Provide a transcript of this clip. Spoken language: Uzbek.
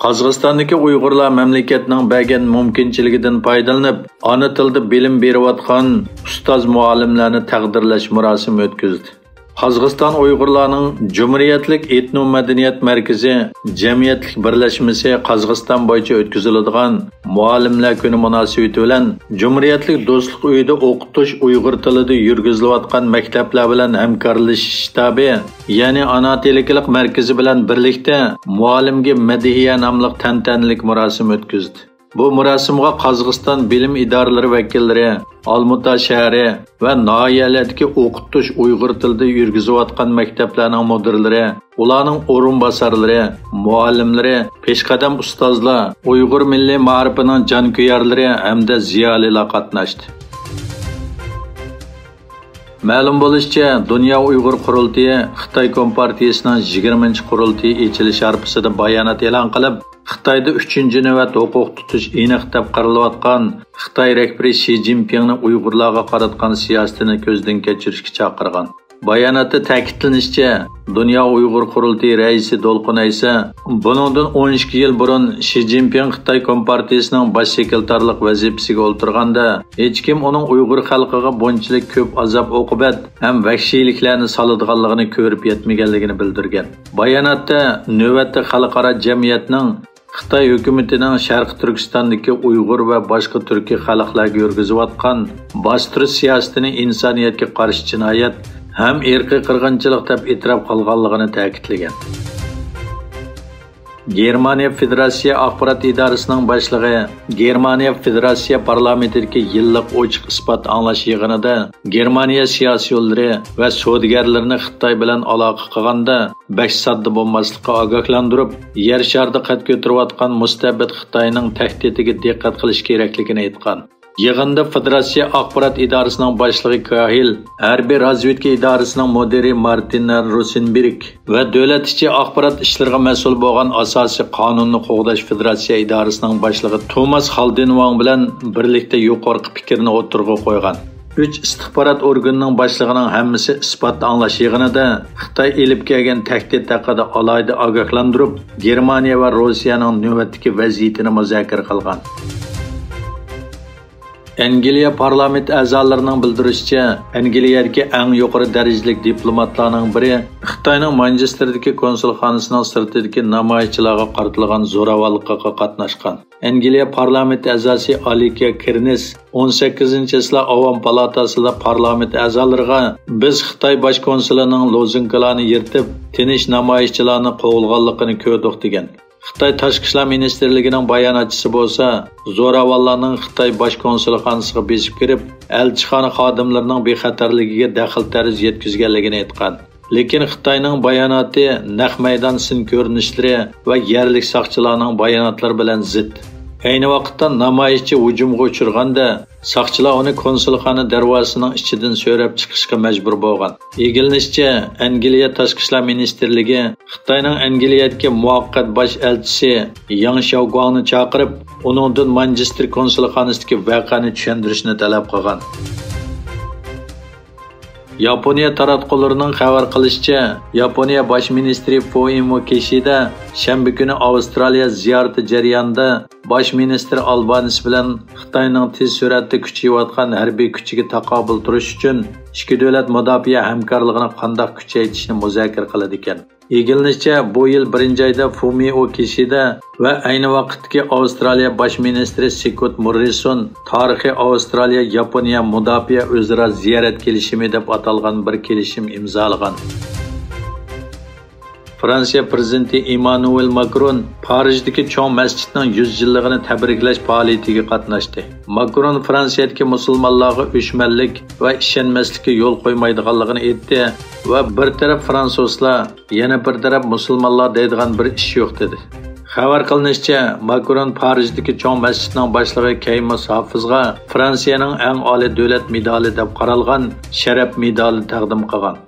Qozog'istondagi Uyg'urlar mamlakatning bergan mumkinchiligidan foydalanib, ona tilida bilim berayotgan ustoz muallimlarni taqdirlash murosimi o'tkazdi. Qozog'iston Uyg'urlarning Cumhuriyetlik Etno-madaniyat markazi jamiyatlik birlashmasi Qozog'iston bo'yicha o'tkaziladigan muallimlar kuni munosabati bilan Cumhuriyetlik do'stlik uyida o'qitish Uyg'ur tilida yurgizilayotgan maktablar bilan hamkorlashish shtabi, ya'ni ona tililik markazi bilan birlikda muallimga madhiya nomli tantanalik murosim o'tkazdi. Bu murosimga Qozog'iston bilim idoralari vakillari, Olmuta shahri va noyalardagi o'qitish Uyg'ur tilida yurgizayotgan maktablarning mudirlari, ularning o'rinbosarlari, muallimlari, peshqadam ustozlar, Uyg'ur milliy ma'rifining jonkuyarlari hamda ziyolilar qatnashdi. Ma'lum bo'lishicha, Dunyo Uyg'ur qurultiyi Xitoy Kompartiyasining 20-qurultiyi ochilish arafasida bayonot e'lon qilib, Xitoyda 3-navbat huquq tutish aniq deb qaralayotgan Xitoy rahbari Shi Jinpingni Uyg'urlarga qaratgan siyosatini ko'zdan kechirishga chaqirgan. Bayonotda ta'kidlanishicha, Dunyo Uyg'ur qurultiyi raisi Dolqun esa buningdan 12 yil burun Shi Jinping Xitoy Kompartiyasining bosh sekretarlik vazifasiga o'tirganda hech kim uning Uyg'ur xalqiga bunchalik ko'p azob oqibat ham vahshiyliklarni soladiganligini ko'rib yetmaganligini bildirgan. Bayonotda navbatda xalqaro jamiyatning Xitoy hukumatining Sharq Turkistondagi Uyg'ur va boshqa turkiy xalqlarga yurgizayotgan bostirish siyosatini insoniyatga qarshi jinoyat ham irqiy qirg'inchilik deb e'tirof qilganligini ta'kidlagan. Germaniya Federatsiya axborot idorasining boshlig'i Germaniya Federatsiya parlamentidagi yillik ochiq isbot anglash yig'inida Germaniya siyosiy yo'llari va savdogarlarni Xitoy bilan aloqa qilganda bak sodda bo'lmaslikka ogohlantirib, yer sharida qad ko'tarayotgan mustabid Xitoyning tahdidiga diqqat qilish kerakligini aytgan. Yig'inda Federatsiya axborot idorasining boshlig'i Kahil, harbiy razvedka idorasining mudiri Martin Rosenberg va davlat ichi axborot ishlariga mas'ul bo'lgan asosiy qonunni qo'g'dash Federatsiya idorasining boshlig'i Thomas Haldenwang bilan birlikda yuqorqi fikrni o'tirg'a qo'ygan. 3 istixborot organining boshlig'ining hammasi isbot anglash yig'inida Xitoy elib kelgan tahdid haqida alohida ogohlantirib, Germaniya va Rossiyaning navbatdagi vaziyatini muzokara qilgan. Angliya parlament a'zolarining bildirishicha, Angliyadagi eng yuqori darajalik diplomatlarning biri Xitoyning Manchesterdagi konsulxonasining sirtidagi namoyishchilarga qaratilgan zo'ravonlikqa qatnashgan. Angliya parlament a'zosi Alicia Kearney 18-yil Avom palatasida parlament a'zolariga biz Xitoy bosh konsulining lozunkalarni yirtib, tinch namoyishchilarni qo'g'ilganligini ko'rdik degan. Xitoy Tashqi ishlar ministerligining bayonotchisi bo'lsa, zo'ravonlarning Xitoy bosh konsulxonasiga besib kirib, elchixona xodimlarining bexatarligiga daxl-tarz yetkazganligini aytgan. Lekin Xitoyning bayonoti naq maydon sin ko'rinishlari va yerlik soqchilarning bayonotlari bilan zid. Ayni vaqtda namoyishchi hujumga uchirganda soqchilar uni konsulxona darvozasining ichidan so'rab chiqishga majbur bo'lgan. Egilishicha, Angliya Tashqi ishlar ministerligi Xitoyning Angliyadagi muvaqqat bosh elchisi Yang Xiaoguangni chaqirib, uningdan Manchester konsulxonasidagi voqeani tushuntirishni talab qilgan. Yaponiya taratqullarining xabar qilishicha, Yaponiya bosh ministri Fumio Kishida shanba kuni Avstraliya ziyorati jarayonida bosh ministr Albanisi bilan Xitoyning tez suratda kuchayayotgan harbiy kuchiga taqobil turish uchun ikki davlat mudofaa hamkorligini qanday kuchaytirishni muzokara qiladi ekan. Egilishicha, bu yil 1-oyda Fumio Kishida va ayni vaqtdagi Avstraliya bosh ministri Scott Morrison tarixiy Avstraliya-Yaponiya mudofaa o'zaro ziyorat kelishimi deb atalgan bir kelishim imzolagan. Fransiya prezidenti Emmanuel Macron Parijdagi cho'ng masjidning 100 yilligini tabriklash faoliyatiga qatnashdi. Macron Fransiyadagi musulmonlarga o'chmanlik va ishonmaslikka yo'l qo'ymaydiganligini aytdi va bir taraf fransuzlar, yana bir taraf musulmonlar deydigan bir ish yo'q dedi. Xabar qilinishicha, Macron Parijdagi cho'ng masjidning boshlig'i Keymas Hafizga Fransiyaning eng oliy davlat medali deb qaralgan sharaf medali taqdim qilgan.